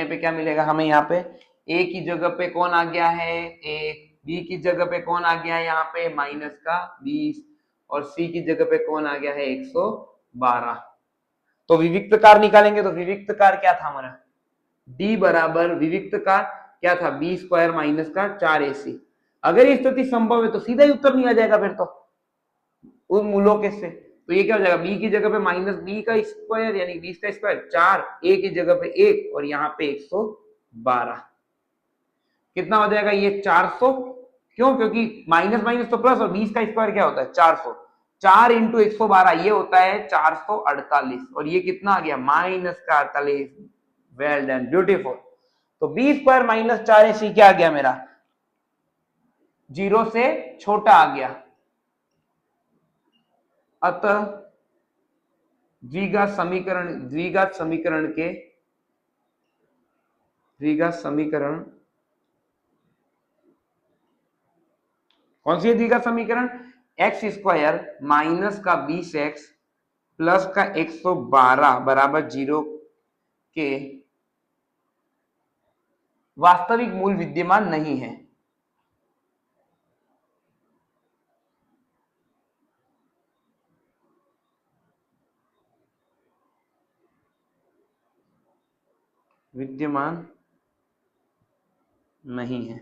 पे क्या मिलेगा हमें? यहाँ पे ए की जगह पे कौन आ गया है? ए। बी की जगह पे कौन आ गया है? यहाँ पे माइनस का 20 और सी की जगह पे कौन आ गया है? 112। तो विविक्त कार निकालेंगे तो विविक्त कार क्या था हमारा? डी बराबर विविक्त कार क्या था? बी स्क्वायर माइनस का 4ac। अगर ये स्थिति संभव है तो सीधा ही उत्तर नहीं आ जाएगा फिर तो उन मूलों के से। तो ये क्या हो जाएगा? बी की जगह पे माइनस बी का स्क्वायर यानी 20 का स्क्वायर 4, ए की जगह पे 1 और यहाँ पे 112। कितना हो जाएगा ये? 400। क्यों? क्योंकि माइनस माइनस तो प्लस और 20 का स्क्वायर क्या होता है? 400। 4 इंटू 112 ये होता है 448 और ये कितना आ गया? माइनस का 48। Well done, beautiful. तो बी स्क्वायर माइनस 4ac क्या आ गया मेरा? 0 से छोटा आ गया। अतः द्विघात समीकरण कौन सी है द्विघात समीकरण? एक्स स्क्वायर माइनस का 20x प्लस का 112 बराबर 0 के वास्तविक मूल विद्यमान नहीं है। विद्यमान नहीं है।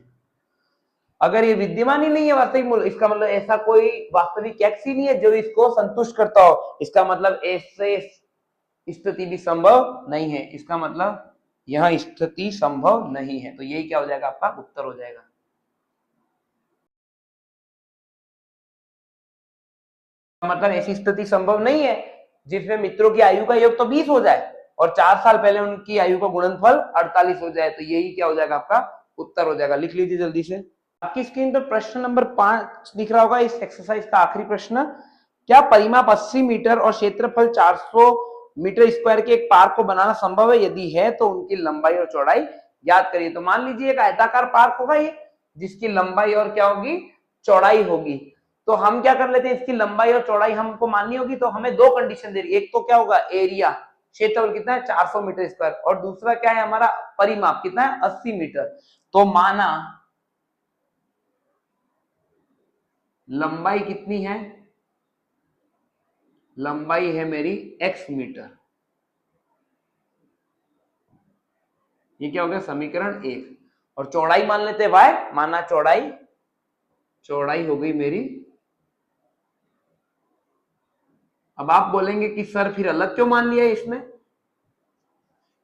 अगर ये विद्यमान ही नहीं है वास्तविक मूल, इसका मतलब ऐसा कोई वास्तविक एक्स ही नहीं है जो इसको संतुष्ट करता हो। इसका मतलब ऐसे स्थिति भी संभव नहीं है। इसका मतलब यह स्थिति संभव नहीं है। तो यही क्या हो जाएगा? आपका उत्तर हो जाएगा। मतलब ऐसी स्थिति संभव नहीं है जिसमें मित्रों की आयु का योग तो 20 हो जाए और 4 साल पहले उनकी आयु का गुणनफल 48 हो जाए। तो यही क्या हो जाएगा? आपका उत्तर हो जाएगा। लिख लीजिए जल्दी से। आपकी स्क्रीन पर प्रश्न नंबर 5 दिख रहा होगा, इस एक्सरसाइज का आखिरी प्रश्न। क्या परिमाप 80 मीटर और क्षेत्रफल 400 मीटर स्क्वायर के एक पार्क को बनाना संभव है? यदि है तो उनकी लंबाई और चौड़ाई याद करिए। तो मान लीजिए एक आयताकार पार्क होगा ये, जिसकी लंबाई और क्या होगी? चौड़ाई होगी। तो हम क्या कर लेते हैं, इसकी लंबाई और चौड़ाई हमको माननी होगी तो हमें दो कंडीशन दे रही है। एक तो क्या होगा? एरिया, क्षेत्रफल कितना है? 400 मीटर स्क्वायर, और दूसरा क्या है हमारा? परिमाप कितना है? 80 मीटर। तो माना लंबाई कितनी है? लंबाई है मेरी x मीटर। ये क्या हो गया? समीकरण 1। और चौड़ाई मान लेते y, माना चौड़ाई हो गई मेरी। अब आप बोलेंगे कि सर फिर अलग क्यों मान लिया इसमें?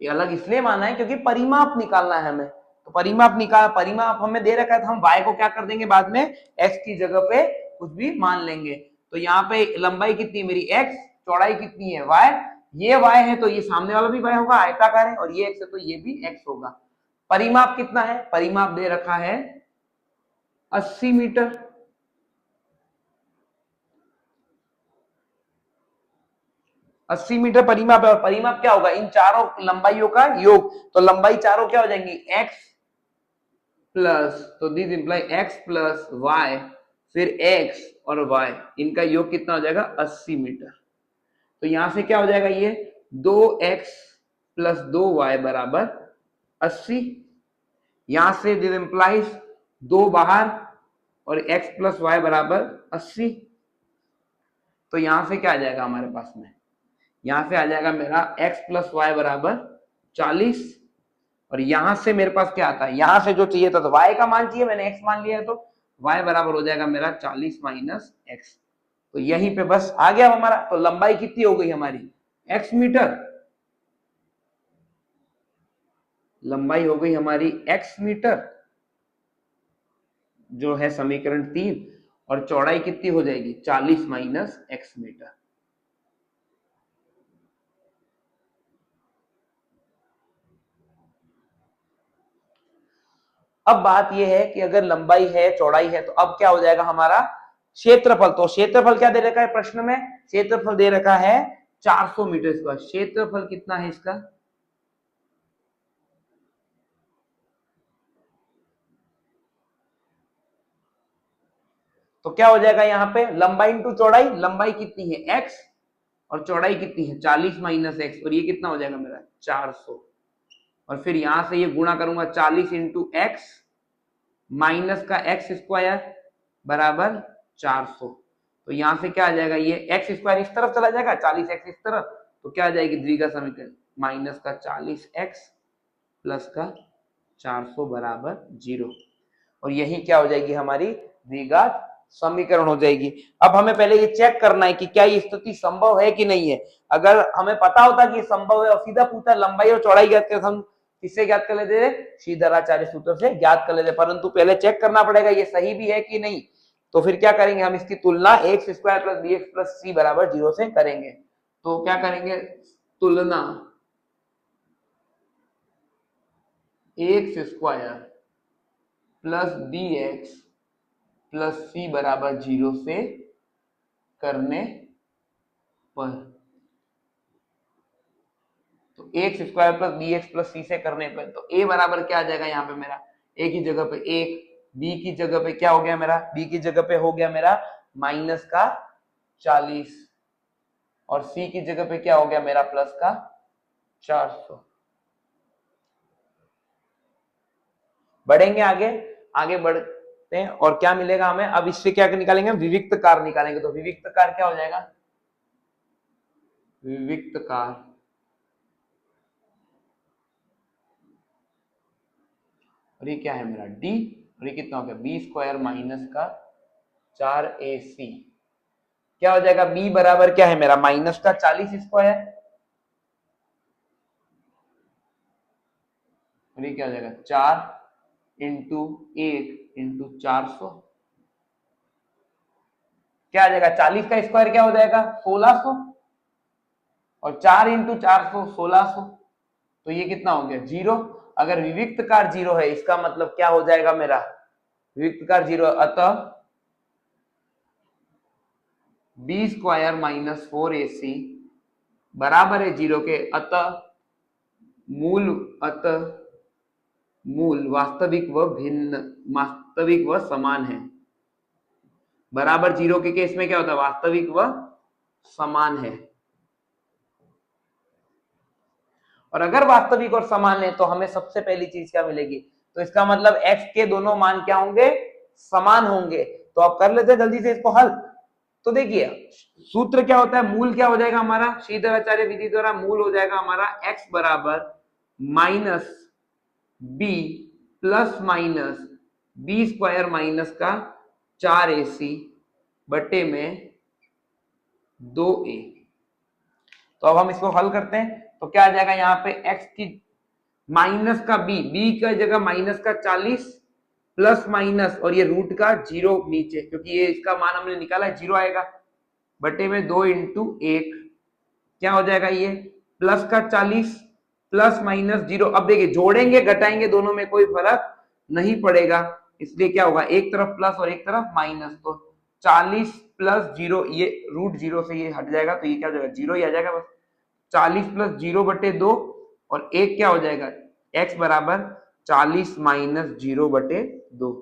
ये अलग इसलिए माना है क्योंकि परिमाप निकालना है हमें। तो परिमाप हमें दे रखा है तो हम y को क्या कर देंगे? बाद में x की जगह पे कुछ भी मान लेंगे। तो यहाँ पे लंबाई कितनी है मेरी? x, चौड़ाई कितनी है? y। ये y है तो ये सामने वाला भी y होगा, आयताकार है, और ये x है तो ये भी x होगा। परिमाप कितना है? परिमाप दे रखा है 80 मीटर। अस्सी मीटर परिमाप है। और परिमाप क्या होगा? इन चारों लंबाइयों का योग। तो लंबाई चारों क्या हो जाएंगी? x प्लस, तो this imply x plus y, फिर x और y, इनका योग कितना हो जाएगा? 80 मीटर। तो यहां से क्या हो जाएगा? ये 2x प्लस 2y बराबर 80। यहां से दिस इंप्लाइज 2 बाहर और x प्लस y बराबर 80। तो यहां से क्या आ जाएगा हमारे पास में? यहां से आ जाएगा मेरा x प्लस वाई बराबर 40। और यहां से मेरे पास क्या आता है? यहां से जो चाहिए था तो y का मान चाहिए, मैंने x मान लिया है तो y बराबर हो जाएगा मेरा 40 माइनस x। तो यहीं पे बस आ गया हमारा। तो लंबाई कितनी हो गई हमारी? x metre. लंबाई हो गई हमारी x मीटर, जो है समीकरण 3। और चौड़ाई कितनी हो जाएगी? 40 माइनस x मीटर। अब बात यह है कि अगर लंबाई है, चौड़ाई है, तो अब क्या हो जाएगा हमारा? क्षेत्रफल। तो क्षेत्रफल क्या दे रखा है प्रश्न में? क्षेत्रफल दे रखा है 400 मीटर स्क्वायर। क्षेत्रफल कितना है इसका? तो क्या हो जाएगा यहाँ पे लंबाई इंटू चौड़ाई, लंबाई कितनी है x और चौड़ाई कितनी है 40 माइनस एक्स, और ये कितना हो जाएगा मेरा 400। और फिर यहां से ये गुणा करूंगा 40 इंटू एक्स माइनस का एक्स स्क्वायर बराबर 400। तो यहां से क्या आ जाएगा, ये एक्स स्क्वायर इस तरफ चला जाएगा, 40 एक्स इस तरफ, तो क्या आ जाएगी द्विघात समीकरण माइनस का 40 एक्स प्लस का 400 बराबर 0। और यही क्या हो जाएगी हमारी द्विघात समीकरण हो जाएगी। अब हमें पहले ये चेक करना है कि क्या ये स्थिति संभव है कि नहीं है। अगर हमें पता होता कि संभव है और सीधा पूछता लंबाई और चौड़ाई ज्ञात कर, हम किससे ज्ञात कर लेते थे, श्रीधराचार्य सूत्र से ज्ञात कर लेते, परंतु पहले चेक करना पड़ेगा ये सही भी है कि नहीं। तो फिर क्या करेंगे, हम इसकी तुलना x square plus b x plus c बराबर 0 से करेंगे। तो क्या करेंगे, तुलना x square plus b x plus c बराबर 0 से करने पर, तो x square plus b x plus c से करने पर, तो ए बराबर क्या आ जाएगा यहाँ पे मेरा, ए की जगह पे 1, बी की जगह पे क्या हो गया मेरा, बी की जगह पे हो गया मेरा माइनस का 40 और सी की जगह पे क्या हो गया मेरा प्लस का 400। बढ़ेंगे आगे, आगे बढ़ते हैं और क्या मिलेगा हमें, अब इससे क्या निकालेंगे, विविक्त कार निकालेंगे। तो विविक्त कार क्या हो जाएगा, विविक्त कार और ये क्या है मेरा d, और ये कितना हो गया बी स्क्वायर माइनस का 4ac, क्या हो जाएगा b बराबर क्या है मेरा माइनस का 40 स्क्वायर, और ये क्या हो जाएगा 4 इंटू 1 इंटू 400, क्या आ जाएगा 40 का स्क्वायर क्या हो जाएगा 1600 और 4 इंटू 400 1600, तो ये कितना हो गया 0। अगर विविक्त कार 0 है इसका मतलब क्या हो जाएगा मेरा, विविक्त कार 0, अतः बी स्क्वायर माइनस 4ac बराबर है 0 के, अतः मूल वास्तविक व भिन्न, वास्तविक व समान है। बराबर 0 के केस में क्या होता है, वास्तविक व समान है। और अगर वास्तविक और समान है तो हमें सबसे पहली चीज क्या मिलेगी, तो इसका मतलब x के दोनों मान क्या होंगे, समान होंगे। तो आप कर लेते हैं जल्दी से इसको हल। तो देखिए सूत्र क्या होता है, मूल क्या हो जाएगा हमारा, श्रीधराचार्य विधि द्वारा मूल हो जाएगा हमारा x बराबर minus b plus minus b square minus का 4ac बटे में 2a। तो अब हम इसको हल करते हैं, तो क्या आ जाएगा यहाँ पे x की माइनस का b की जगह माइनस का 40 प्लस माइनस और ये रूट का 0 नीचे, क्योंकि ये इसका मान हमने निकाला है 0 आएगा, बटे में 2 इंटू 1, क्या हो जाएगा ये प्लस का 40 प्लस माइनस 0। अब देखिए जोड़ेंगे घटाएंगे दोनों में कोई फर्क नहीं पड़ेगा, इसलिए क्या होगा एक तरफ प्लस और एक तरफ माइनस, तो 40 प्लस 0, ये रूट 0 से ये हट जाएगा, तो ये क्या हो जाएगा 0 ही आ जाएगा बस। 40 प्लस 0 बटे 2 और एक क्या हो जाएगा x बराबर 40 माइनस 0 बटे 2।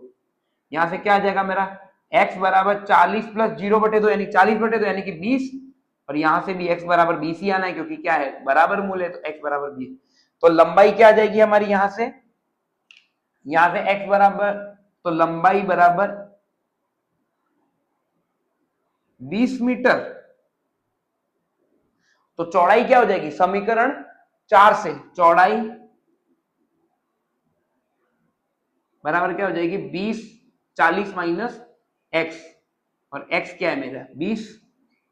यहां से क्या आ जाएगा मेरा x बराबर 40 प्लस 0 बटे 2 यानी 40 बटे 2 यानी कि 20, और यहां से भी x बराबर 20 ही आना है क्योंकि क्या है बराबर मूल है, तो x बराबर 20। तो लंबाई क्या आ जाएगी हमारी यहां से x बराबर, तो लंबाई बराबर 20 मीटर, तो चौड़ाई क्या हो जाएगी, समीकरण 4 से चौड़ाई बराबर क्या हो जाएगी 20 40 माइनस x, और x क्या है मेरा 20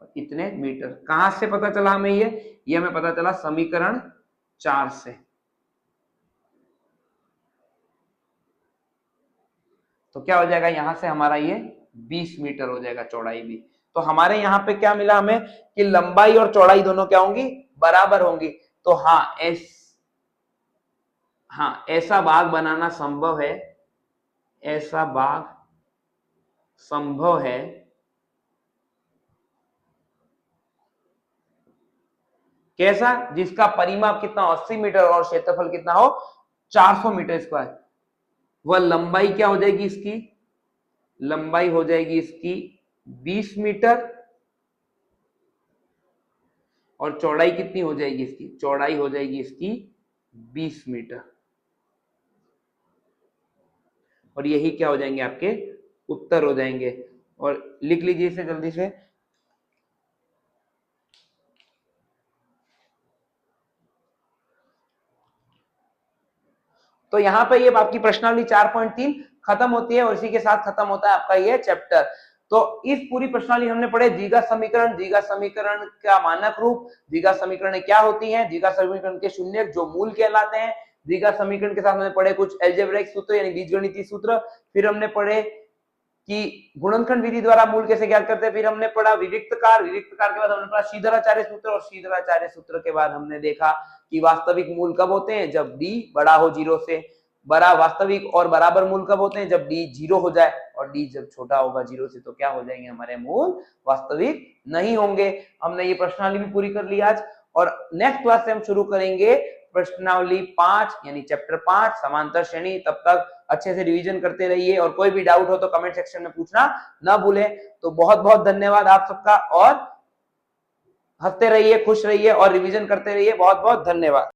और इतने मीटर। कहां से पता चला हमें ये हमें पता चला समीकरण 4 से। तो क्या हो जाएगा यहां से हमारा ये 20 मीटर हो जाएगा चौड़ाई भी। तो हमारे यहाँ पे क्या मिला हमें कि लंबाई और चौड़ाई दोनों क्या होंगी, बराबर होंगी। तो ऐसा भाग बनाना संभव है, ऐसा भाग संभव है कैसा, जिसका परिमाप कितना 80 मीटर और क्षेत्रफल कितना हो 400 मीटर स्क्वायर। वह लंबाई क्या हो जाएगी इसकी, लंबाई हो जाएगी इसकी 20 मीटर और चौड़ाई कितनी हो जाएगी इसकी, चौड़ाई हो जाएगी इसकी 20 मीटर। और यही क्या हो जाएंगे आपके उत्तर हो जाएंगे। और लिख लीजिए इसे जल्दी से। तो यहाँ पे ये आपकी प्रश्नावली 4.3 खत्म होती है और इसी के साथ खत्म होता है आपका ये चैप्टर। तो इस पूरी प्रश्नावली हमने पढ़े द्विघात समीकरण का मानक रूप, द्विघात समीकरण क्या होती है, द्विघात समीकरण के शून्यक जो मूल कहलाते हैं, द्विघात समीकरण के साथ हमने पढ़े कुछ अलजेब्रिक सूत्र यानी बीजगणितीय सूत्र, फिर हमने पढ़े कि गुणनखंड विधि द्वारा मूल कैसे ज्ञात करते हैं, फिर हमने पढ़ा विविक्तकार के बाद हमने पढ़ा श्रीधराचार्य सूत्र, और श्रीधराचार्य सूत्र के बाद हमने देखा कि वास्तविक मूल कब होते हैं, जब d बड़ा हो 0 से, बड़ा वास्तविक और बराबर मूल कब होते हैं, जब d 0 हो जाए, और d जब छोटा होगा 0 से तो क्या हो जाएंगे हमारे मूल वास्तविक नहीं होंगे। हमने ये प्रश्नावली भी पूरी कर ली आज, और नेक्स्ट क्लास से हम शुरू करेंगे प्रश्नावली 5 यानी चैप्टर 5 समांतर श्रेणी। तब तक अच्छे से रिवीजन करते रहिए और कोई भी डाउट हो तो कमेंट सेक्शन में पूछना ना भूलें। तो बहुत बहुत धन्यवाद आप सबका, और हंसते रहिए, खुश रहिए और रिवीजन करते रहिए। बहुत बहुत धन्यवाद।